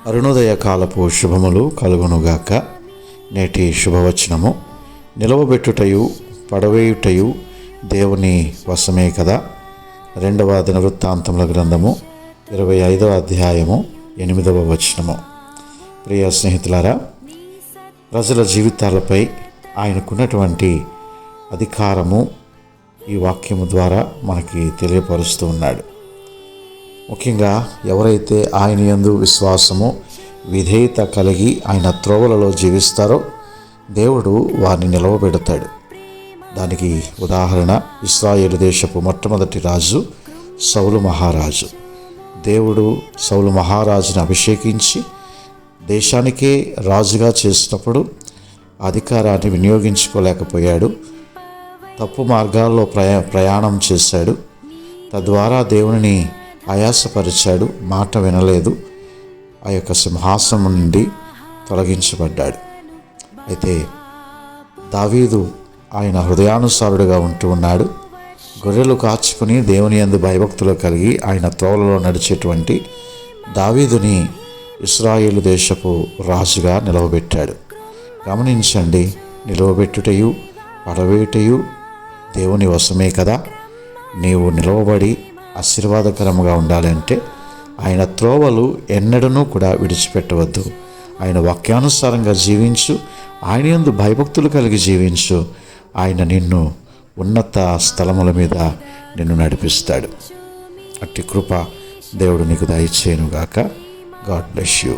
అరుణోదయ కాలపు శుభములు కలుగునుగాక. నేటి శుభవచనము: నిలవబెట్టుటయు పడవేయుటయు దేవుని వశమే కదా. 2వ దినవృత్తాంతముల గ్రంథము 25వ అధ్యాయము 8వ వచనము. ప్రియ స్నేహితులారా, ప్రజల జీవితాలపై ఆయనకున్నటువంటి అధికారము ఈ వాక్యము ద్వారా మనకి తెలియపరుస్తూ ఉన్నాడు. ముఖ్యంగా ఎవరైతే ఆయన యందు విశ్వాసము విధేయత కలిగి ఆయన త్రోవలలో జీవిస్తారో దేవుడు వారిని నిలవబెడతాడు. దానికి ఉదాహరణ ఇశ్రాయేలు దేశపు మొట్టమొదటి రాజు సౌలు మహారాజు. దేవుడు సౌలు మహారాజును అభిషేకించి దేశానికే రాజుగా చేసినప్పుడు అధికారాన్ని వినియోగించుకోలేకపోయాడు. తప్పు మార్గాల్లో ప్రయాణం చేశాడు. తద్వారా దేవునిని ఆయాసపరిచాడు. మాట వినలేదు. ఆ యొక్క సింహాసనం నుండి తొలగించబడ్డాడు. అయితే దావీదు ఆయన హృదయానుసారుడుగా ఉంటూ ఉన్నాడు. గొర్రెలు కాచుకుని దేవుని యందు భయభక్తులు కలిగి ఆయన త్రోవలలో నడిచేటువంటి దావీదుని ఇశ్రాయేలు దేశపు రాజుగా నిలవబెట్టాడు. గమనించండి, నిలవబెట్టుటయు పడవేయుటయు దేవుని వశమే కదా. నీవు నిలవబడి ఆశీర్వాదకరంగా ఉండాలంటే ఆయన త్రోవలు ఎన్నడూ కూడా విడిచిపెట్టవద్దు. ఆయన వాక్యానుసారంగా జీవించు. ఆయన యందు భయభక్తులు కలిగి జీవించు. ఆయన నిన్ను ఉన్నత స్థలముల మీద నిన్ను నడిపిస్తాడు. అట్టి కృప దేవుడు నీకు దయచేయునుగాక. God bless you.